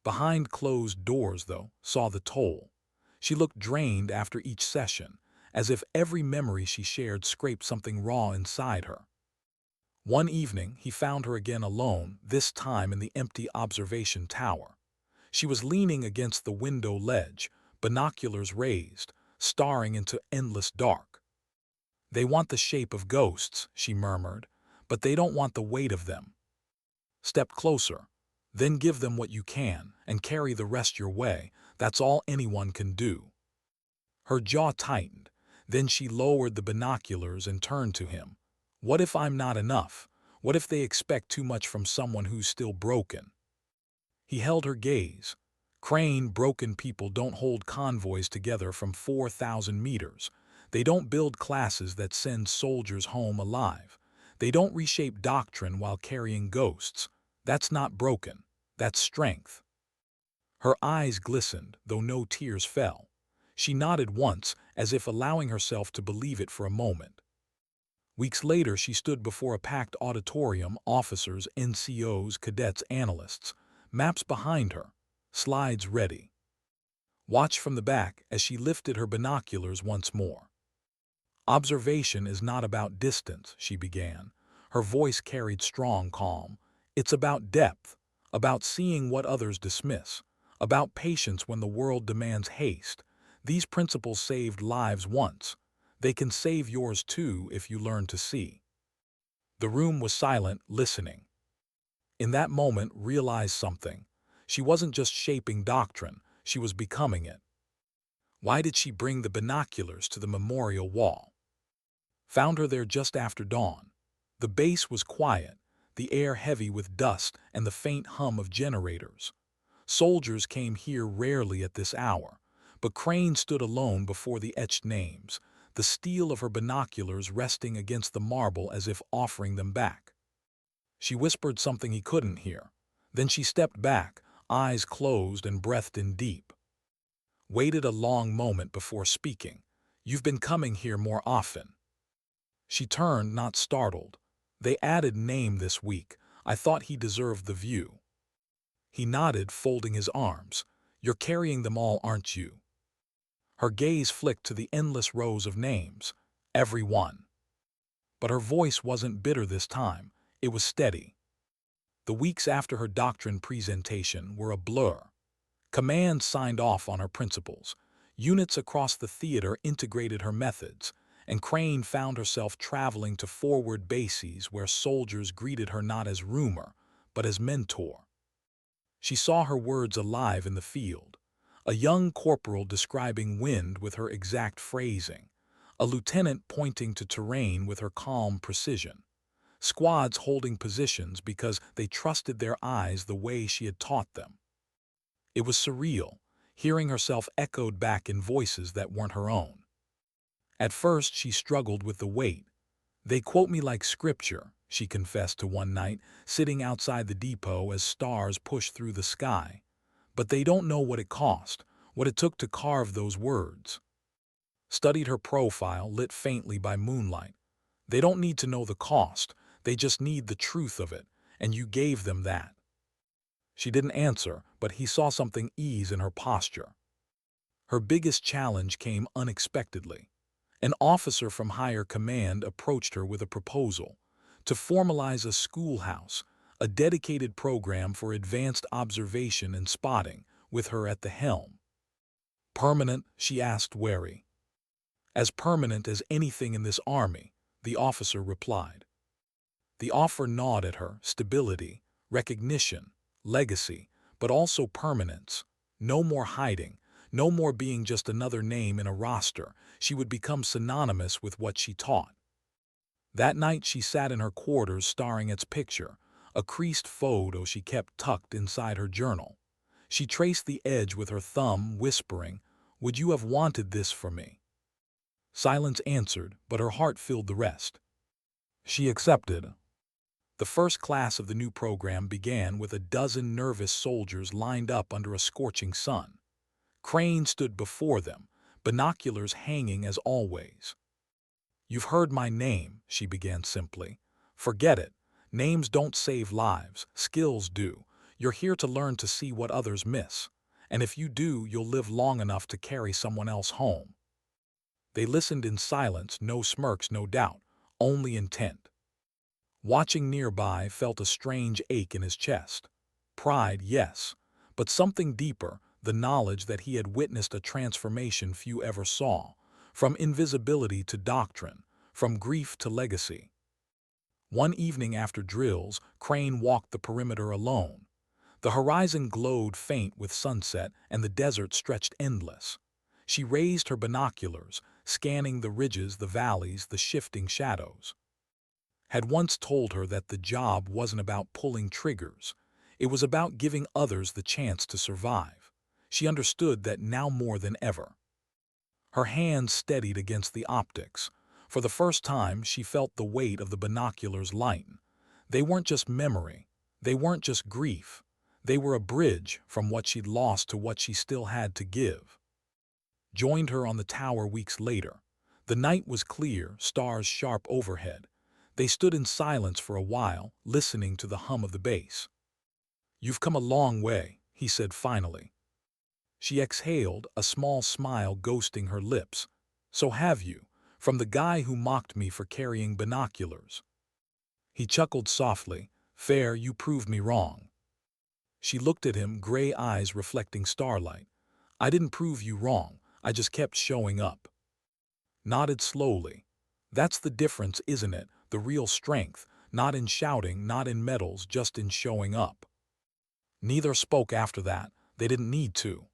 Behind closed doors, though, saw the toll. She looked drained after each session, as if every memory she shared scraped something raw inside her. One evening, he found her again alone, this time in the empty observation tower. She was leaning against the window ledge, binoculars raised, staring into endless dark. "They want the shape of ghosts," she murmured, "but they don't want the weight of them. Step closer. Then give them what you can, and carry the rest your way. That's all anyone can do." Her jaw tightened. Then she lowered the binoculars and turned to him. "What if I'm not enough? What if they expect too much from someone who's still broken?" He held her gaze. "Crane, broken people don't hold convoys together from 4,000 meters. They don't build classes that send soldiers home alive. They don't reshape doctrine while carrying ghosts. That's not broken. That's strength." Her eyes glistened, though no tears fell. She nodded once, as if allowing herself to believe it for a moment. Weeks later, she stood before a packed auditorium, officers, NCOs, cadets, analysts, maps behind her, slides ready. Watch from the back as she lifted her binoculars once more. "Observation is not about distance," she began. Her voice carried strong calm. "It's about depth, about seeing what others dismiss, about patience when the world demands haste. These principles saved lives once. They can save yours too if you learn to see." The room was silent, listening. In that moment, realized something. She wasn't just shaping doctrine, she was becoming it. Why did she bring the binoculars to the memorial wall? Found her there just after dawn. The base was quiet, the air heavy with dust and the faint hum of generators. Soldiers came here rarely at this hour, but Crane stood alone before the etched names, the steel of her binoculars resting against the marble as if offering them back. She whispered something he couldn't hear. Then she stepped back, eyes closed and breathed in deep. Waited a long moment before speaking. "You've been coming here more often." She turned, not startled. "They added name this week. I thought he deserved the view." He nodded, folding his arms. "You're carrying them all, aren't you?" Her gaze flicked to the endless rows of names. "Every one." But her voice wasn't bitter this time. It was steady. The weeks after her doctrine presentation were a blur. Command signed off on her principles. Units across the theater integrated her methods, and Crane found herself traveling to forward bases where soldiers greeted her not as rumor, but as mentor. She saw her words alive in the field. A young corporal describing wind with her exact phrasing. A lieutenant pointing to terrain with her calm precision. squads holding positions because they trusted their eyes the way she had taught them. It was surreal, hearing herself echoed back in voices that weren't her own. At first, she struggled with the weight. "They quote me like scripture," she confessed to one night, sitting outside the depot as stars pushed through the sky. "But they don't know what it cost, what it took to carve those words." Studied her profile, lit faintly by moonlight. "They don't need to know the cost, they just need the truth of it, and you gave them that." She didn't answer, but he saw something ease in her posture. Her biggest challenge came unexpectedly. An officer from higher command approached her with a proposal to formalize a schoolhouse, a dedicated program for advanced observation and spotting, with her at the helm. "Permanent?" she asked, wary. "As permanent as anything in this army," the officer replied. The offer gnawed at her: stability, recognition, legacy, but also permanence. No more hiding, no more being just another name in a roster. She would become synonymous with what she taught. That night she sat in her quarters staring at its picture, a creased photo she kept tucked inside her journal. She traced the edge with her thumb, whispering, "Would you have wanted this for me?" Silence answered, but her heart filled the rest. She accepted. The first class of the new program began with a dozen nervous soldiers lined up under a scorching sun. Crane stood before them, binoculars hanging as always. "You've heard my name," she began simply. "Forget it. Names don't save lives, skills do. You're here to learn to see what others miss. And if you do, you'll live long enough to carry someone else home." They listened in silence, no smirks, no doubt, only intent. Watching nearby felt a strange ache in his chest. Pride, yes, but something deeper, the knowledge that he had witnessed a transformation few ever saw, from invisibility to doctrine, from grief to legacy. One evening after drills, Crane walked the perimeter alone. The horizon glowed faint with sunset and the desert stretched endless. She raised her binoculars, scanning the ridges, the valleys, the shifting shadows. Had once told her that the job wasn't about pulling triggers. It was about giving others the chance to survive. She understood that now more than ever. Her hands steadied against the optics. For the first time, she felt the weight of the binoculars lighten. They weren't just memory. They weren't just grief. They were a bridge from what she'd lost to what she still had to give. Joined her on the tower weeks later. The night was clear, stars sharp overhead. They stood in silence for a while, listening to the hum of the bass. "You've come a long way," he said finally. She exhaled, a small smile ghosting her lips. "So have you, from the guy who mocked me for carrying binoculars." He chuckled softly. "Fair, you proved me wrong." She looked at him, gray eyes reflecting starlight. "I didn't prove you wrong, I just kept showing up." Nodded slowly. "That's the difference, isn't it? The real strength, not in shouting, not in medals, just in showing up." Neither spoke after that. They didn't need to.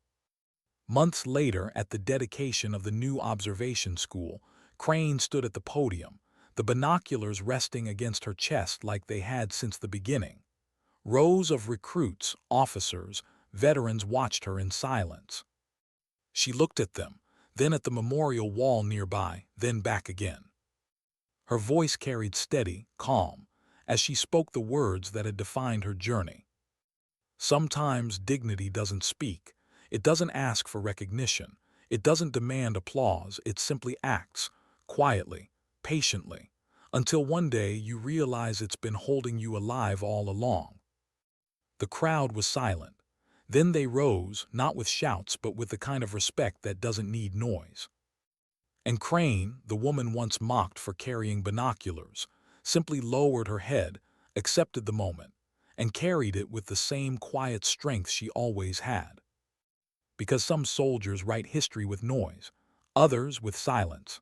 Months later, at the dedication of the new observation school, Crane stood at the podium, the binoculars resting against her chest like they had since the beginning. Rows of recruits, officers, veterans watched her in silence. She looked at them, then at the memorial wall nearby, then back again. Her voice carried steady, calm, as she spoke the words that had defined her journey. Sometimes dignity doesn't speak. It doesn't ask for recognition. It doesn't demand applause. It simply acts, quietly, patiently, until one day you realize it's been holding you alive all along. The crowd was silent. Then they rose, not with shouts but with the kind of respect that doesn't need noise. And Crane, the woman once mocked for carrying binoculars, simply lowered her head, accepted the moment, and carried it with the same quiet strength she always had. Because some soldiers write history with noise, others with silence.